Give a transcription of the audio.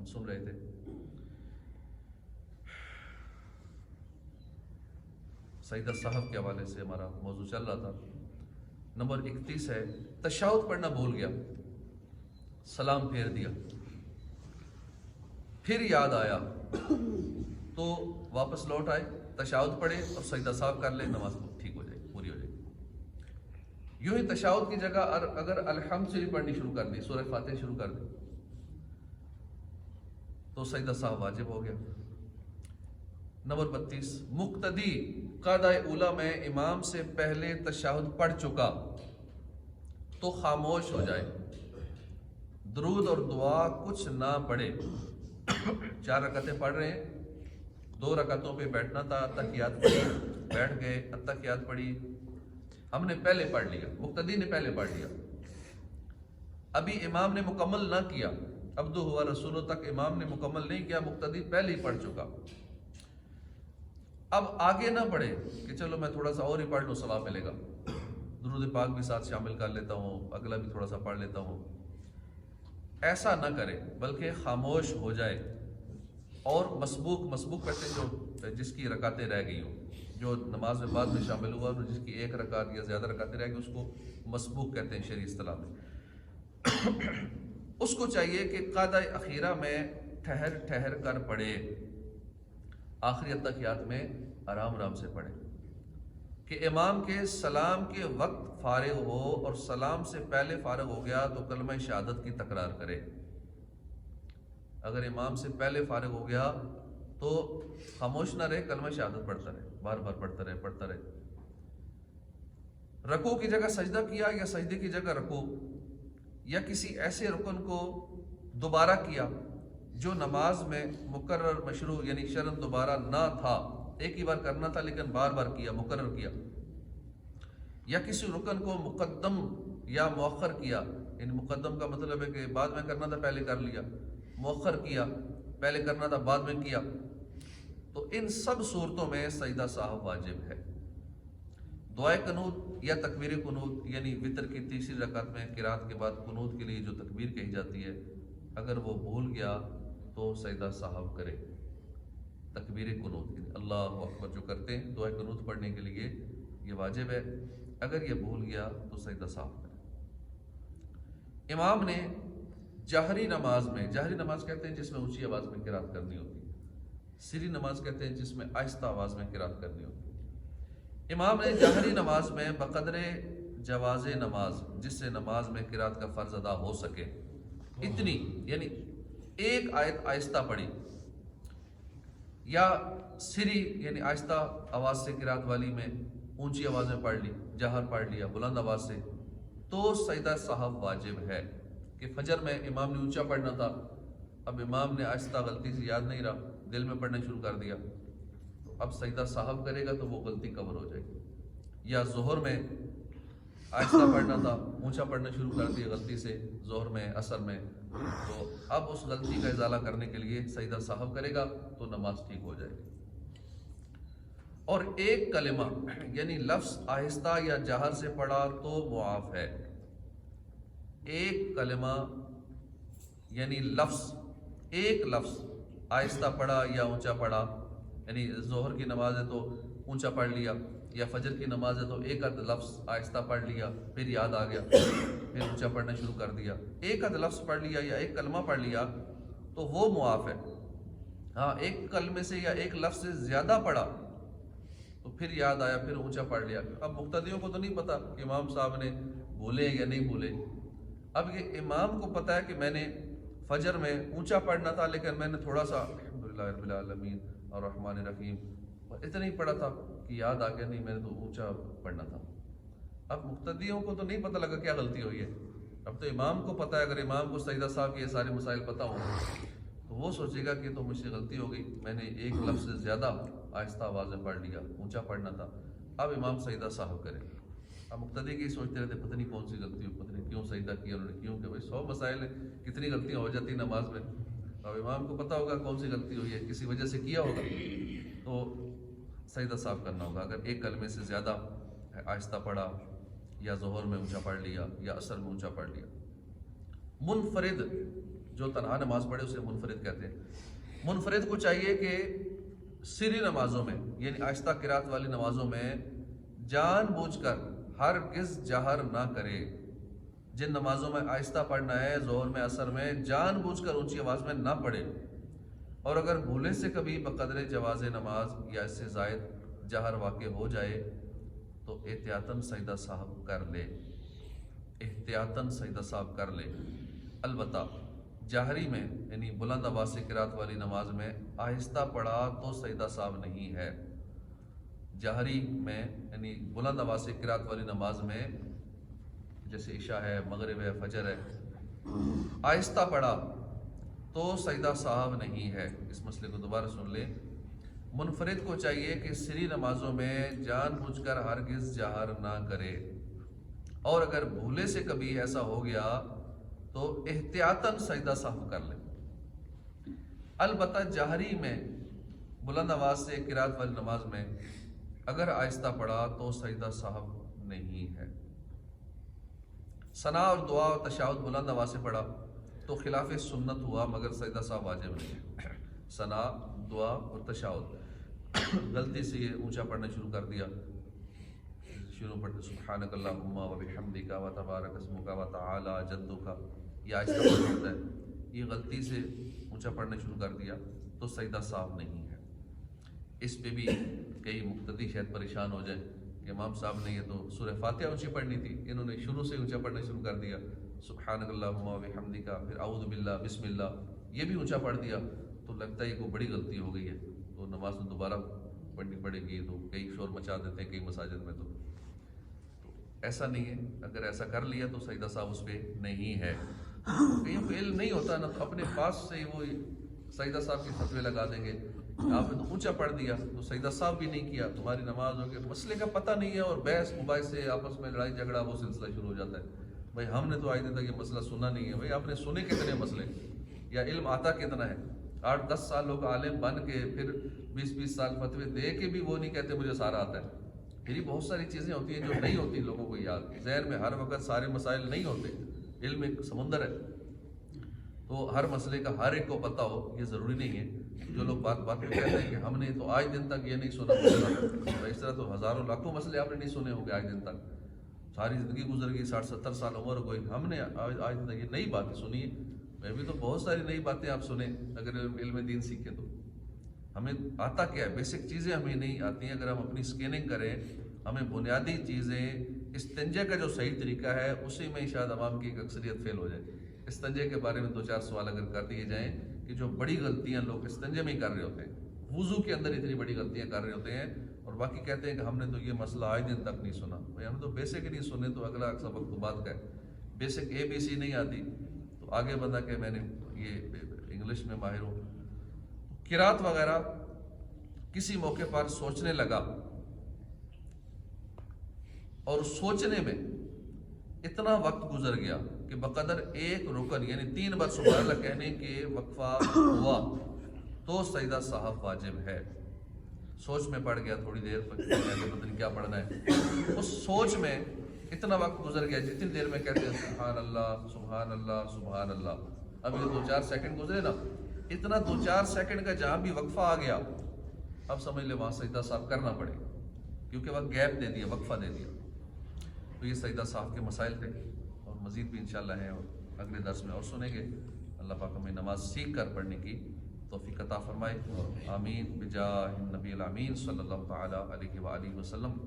ہم سن رہے تھے. سیدہ صاحب کے حوالے سے ہمارا موضوع چل رہا تھا. نمبر 31 ہے تشہد پڑھنا بھول گیا, سلام پھیر دیا, پھر یاد آیا تو واپس لوٹ آئے, تشہد پڑھے اور سجدہ صاحب کر لے, نماز ٹھیک ہو جائے گی, پوری ہو جائے گی. یوں ہی تشہد کی جگہ اگر الحمد سے بھی پڑھنی شروع کر دی, سورہ فاتحہ شروع کر دی, تو سجدہ صاحب واجب ہو گیا. نمبر 32 مقتدی قاعدہ اولا میں امام سے پہلے تشہد پڑھ چکا تو خاموش ہو جائے, درود اور دعا کچھ نہ پڑھے. 4 رکعتیں پڑھ رہے ہیں, 2 رکعتوں پہ بیٹھنا تھا, تحیات پڑھی, بیٹھ گئے, تحیات پڑھی, ہم نے پہلے پڑھ لیا, مقتدی نے پہلے پڑھ لیا, ابھی امام نے مکمل نہ کیا, عبدہ و رسولہ تک امام نے مکمل نہیں کیا, مقتدی پہلے ہی پڑھ چکا. اب آگے نہ پڑھے کہ چلو میں تھوڑا سا اور ہی پڑھ لوں, ثواب ملے گا, درود پاک بھی ساتھ شامل کر لیتا ہوں, اگلا بھی تھوڑا سا پڑھ لیتا ہوں. ایسا نہ کرے, بلکہ خاموش ہو جائے اور مسبوق کرتے جو جس کی رکعتیں رہ گئی ہوں, جو نماز میں بعد میں شامل ہوا اور جس کی 1 رکعت یا زیادہ رکعتیں رہ گئی, اس کو مسبوق کہتے ہیں شرعی اصطلاح میں. اس کو چاہیے کہ قاعدہ اخیرہ میں ٹھہر کر پڑھے, آخری تحیات میں آرام سے پڑھے, کہ امام کے سلام کے وقت فارغ ہو اور سلام سے پہلے فارغ ہو گیا تو کلمہ شہادت کی تکرار کرے. اگر امام سے پہلے فارغ ہو گیا تو خاموش نہ رہے, کلمہ شہادت پڑھتا رہے, بار بار پڑھتا رہے. رکوع کی جگہ سجدہ کیا یا سجدے کی جگہ رکوع, یا کسی ایسے رکن کو دوبارہ کیا جو نماز میں مقرر مشروع یعنی شرعاً دوبارہ نہ تھا, ایک ہی بار کرنا تھا لیکن بار بار کیا, مقرر کیا. یا کسی رکن کو مقدم یا مؤخر کیا, یعنی مقدم کا مطلب ہے کہ بعد میں کرنا تھا پہلے کر لیا, مؤخر کیا پہلے کرنا تھا بعد میں کیا, تو ان سب صورتوں میں سجدہ صاحب واجب ہے. دعائے قنوت یا تکبیر قنوت یعنی وتر کی تیسری رکعت میں قرات کے بعد قنوت کے لیے جو تکبیر کہی جاتی ہے, اگر وہ بھول گیا تو سجدہ صاحب کرے. تکبیر قنوت اللہ اکبر جو کرتے ہیں دعائے قنوت پڑھنے کے لیے, یہ واجب ہے. اگر یہ بھول گیا تو سجدہ صاحب کرے. امام نے جہری نماز میں, جہری نماز کہتے ہیں جس میں اونچی آواز میں قرات کرنی ہوتی ہے, سری نماز کہتے ہیں جس میں آہستہ آواز میں قرات کرنی ہوتی ہے. امام نے جہری نماز میں بقدر جواز نماز, جس سے نماز میں قرات کا فرض ادا ہو سکے, اتنی یعنی 1 آیت آہستہ پڑھی, یا سری یعنی آہستہ آواز سے قرات والی میں اونچی آواز میں پڑھ لی, جہر پڑھ لیا بلند آواز سے, تو سجدہ صاحب واجب ہے. کہ فجر میں امام نے اونچا پڑھنا تھا, اب امام نے آہستہ غلطی سے یاد نہیں رہا, دل میں پڑھنا شروع کر دیا, تو اب سجدہ صاحب کرے گا تو وہ غلطی کور ہو جائے گی. یا ظہر میں آہستہ پڑھنا تھا, اونچا پڑھنا شروع کر دیا غلطی سے ظہر میں عصر میں, تو اب اس غلطی کا ازالہ کرنے کے لیے سجدہ صاحب کرے گا تو نماز ٹھیک ہو جائے گی. اور ایک کلمہ یعنی لفظ آہستہ یا جہر سے پڑھا تو معاف ہے. ایک کلمہ یعنی لفظ, ایک لفظ آہستہ پڑھا یا اونچا پڑھا, یعنی ظہر کی نماز ہے تو اونچا پڑھ لیا, یا فجر کی نماز ہے تو ایک آدھ لفظ آہستہ پڑھ لیا, پھر یاد آ گیا پھر اونچا پڑھنا شروع کر دیا. ایک آدھ لفظ پڑھ لیا یا ایک کلمہ پڑھ لیا تو وہ معاف ہے. ہاں ایک کلمے سے یا ایک لفظ سے زیادہ پڑھا تو پھر یاد آیا پھر اونچا پڑھ لیا. اب مقتدیوں کو تو نہیں پتا کہ امام صاحب نے بھولے یا نہیں بھولے. اب یہ امام کو پتا ہے کہ میں نے فجر میں اونچا پڑھنا تھا لیکن میں نے تھوڑا سا الحمدللہ رب العالمین الرحمن الرحیم اتنا ہی پڑھا تھا کہ یاد آ گیا نہیں میں نے تو اونچا پڑھنا تھا. اب مقتدیوں کو تو نہیں پتہ لگا کیا غلطی ہوئی ہے, اب تو امام کو پتہ ہے. اگر امام کو سجدہ صاحب کے یہ سارے مسائل پتہ ہوں تو وہ سوچے گا کہ تو مجھ سے غلطی ہو گئی, میں نے ایک لفظ سے زیادہ آہستہ آواز میں پڑھ لیا, اونچا پڑھنا تھا. اب امام سجدہ صاحب کرے. اب مقتدی کی سوچتے رہتے پتہ نہیں کون سی غلطی ہو, پتہ نہیں کیوں سجدہ کیا انہوں نے, کیوں کہ بھائی 100 مسائل ہیں, کتنی غلطیاں ہو جاتی نماز میں. اب امام کو پتہ ہوگا کون سی غلطی ہوئی ہے, کسی وجہ سے کیا ہوگا, تو سجدہ صاحب کرنا ہوگا. اگر ایک کلمے سے زیادہ آہستہ پڑھا یا ظہر میں اونچا پڑھ لیا یا عصر میں اونچا پڑھ لیا. منفرد جو تنہا نماز پڑھے اسے منفرد کہتے ہیں۔ منفرد کو چاہیے کہ سری نمازوں میں یعنی آہستہ قرات والی نمازوں میں جان بوجھ کر ہرگز جہر نہ کرے۔ جن نمازوں میں آہستہ پڑھنا ہے، ظہر میں، عصر میں، جان بوجھ کر اونچی آواز میں نہ پڑھے، اور اگر بھولے سے کبھی بقدر جواز نماز یا اس سے زائد جہر واقع ہو جائے تو احتیاطاً سجدہ صاحب کر لے، احتیاطاً سجدہ صاحب کر لے۔ البتہ جہری میں یعنی بلند آواز سے قرات والی نماز میں آہستہ پڑھا تو سجدہ صاحب نہیں ہے۔ جہری میں یعنی بلند آواز سے قرات والی نماز میں جیسے عشاء ہے، مغرب ہے، فجر ہے، آہستہ پڑھا تو سجدہ صاحب نہیں ہے۔ اس مسئلے کو دوبارہ سن لیں۔ منفرد کو چاہیے کہ سری نمازوں میں جان بوجھ کر ہرگز جہر نہ کرے، اور اگر بھولے سے کبھی ایسا ہو گیا تو احتیاطاً سجدہ صاحب کر لے۔ البتہ جہری میں بلند آواز سے قرات والی نماز میں اگر آہستہ پڑھا تو سجدہ صاحب نہیں ہے۔ ثنا اور دعا اور تشہد بلند آواز سے پڑھا تو خلاف سنت ہوا، مگر سجدہ صاحب واجب نہیں ہے۔ ثنا، دعا اور تشہد غلطی سے یہ اونچا پڑھنا شروع کر دیا، شروع پڑھتے سبحانک اللہم و بحمدک و تبارک اسمک و تعالی جدک، یہ آہستہ پڑھتا ہے، یہ غلطی سے اونچا پڑھنا شروع کر دیا تو سجدہ صاحب نہیں ہے۔ اس پہ بھی کئی مقتدی شاید پریشان ہو جائیں کہ امام صاحب نے یہ تو سورہ فاتحہ اونچی پڑھنی تھی، انہوں نے شروع سے اونچا پڑھنا شروع کر دیا، سبحانک اللہم و بحمدک، پھر اعوذ باللہ، بسم اللہ، یہ بھی اونچا پڑھ دیا، تو لگتا ہے یہ کوئی بڑی غلطی ہو گئی ہے، تو نماز میں دوبارہ پڑھنی پڑے گی، تو کئی شور مچا دیتے ہیں کئی مساجد میں۔ تو ایسا نہیں ہے، اگر ایسا کر لیا تو سجدہ صاحب اس پہ نہیں ہے۔ کئیوں کو علم نہیں ہوتا نا، تو اپنے پاس سے وہ سجدہ صاحب کے فتوے لگا دیں گے، آپ نے تو اونچا پڑھ دیا تو سجدہ صاحب بھی نہیں کیا، تمہاری نماز ہو گئی، مسئلے کا پتہ نہیں ہے، اور بحث مباحث سے آپس میں لڑائی جھگڑا وہ سلسلہ شروع ہو جاتا ہے۔ بھائی ہم نے تو آج دن تک یہ مسئلہ سنا نہیں ہے۔ بھائی آپ نے سنے کتنے مسئلے، یا علم آتا کتنا ہے؟ 8-10 سال لوگ عالم بن کے پھر 20-20 سال فتوے دے کے بھی وہ نہیں کہتے مجھے سارا آتا ہے۔ پھر یہ بہت ساری چیزیں ہوتی ہیں جو نہیں ہوتی لوگوں کو یاد، ذہن میں ہر وقت سارے مسائل نہیں ہوتے، علم ایک سمندر ہے، تو ہر مسئلے کا ہر ایک کو پتہ ہو یہ ضروری نہیں ہے۔ جو لوگ بات بات میں کہتے ہیں کہ ہم نے تو آج دن تک یہ نہیں سنا مسئلہ، اس طرح تو ہزاروں لاکھوں مسئلے آپ نے نہیں سنے ہوں گے آج دن تک، ساری زندگی گزر گئی، 60-70 سال عمر ہو گئی، ہم نے آج دن تک یہ نئی باتیں سنی ہیں۔ میں بھی تو بہت ساری نئی باتیں آپ سنیں اگر علم دین سیکھیں تو۔ ہمیں آتا کیا ہے، بیسک چیزیں ہمیں نہیں آتی ہیں۔ اگر ہم اپنی سکیننگ کریں، ہمیں بنیادی چیزیں، استنجے کا جو صحیح طریقہ ہے اسی میں شاید عوام کی ایک اکثریت فیل ہو جائے۔ استنجے کے بارے میں 2-4 سوال اگر کر دیے جائیں کہ جو بڑی غلطیاں لوگ استنجے میں ہی کر رہے ہوتے ہیں، وضو کے اندر اتنی بڑی غلطیاں کر رہے ہوتے ہیں، اور باقی کہتے ہیں کہ ہم نے تو یہ مسئلہ آج دن تک نہیں سنا۔ بھائی ہم تو بیسک ہی نہیں سنے تو اگلا سبق تو بات کا ہے۔ بیسک ABC نہیں آتی تو آگے بندہ کہ میں نے یہ انگلش میں ماہر ہوں۔ قرات وغیرہ کسی موقع پر سوچنے لگا، اور سوچنے میں اتنا وقت گزر گیا کہ بقدر ایک رکن یعنی 3 بار سبحان اللہ کہنے کے وقفہ ہوا تو سجدہ صاحب واجب ہے۔ سوچ میں پڑ گیا تھوڑی دیر، پتہ نہیں کیا پڑھنا ہے، اس سوچ میں اتنا وقت گزر گیا جتنی دیر میں کہتے ہیں سبحان اللہ سبحان اللہ سبحان اللہ، اب یہ 2-4 سیکنڈ گزرے نا، اتنا 2-4 سیکنڈ کا جہاں بھی وقفہ آ گیا، اب سمجھ لے وہاں سجدہ صاحب کرنا پڑے، کیونکہ وہ گیپ دے دیا، وقفہ دے دیا۔ تو یہ سجدہ صاحب کے مسائل تھے، اور مزید بھی انشاءاللہ ہیں، اور اگلے درس میں اور سنیں گے۔ اللہ پاک ہمیں نماز سیکھ کر پڑھنے کی توفیق عطا فرمائے، آمین بجاہ النبی الامین صلی اللہ تعالی علیہ وآلہ وسلم۔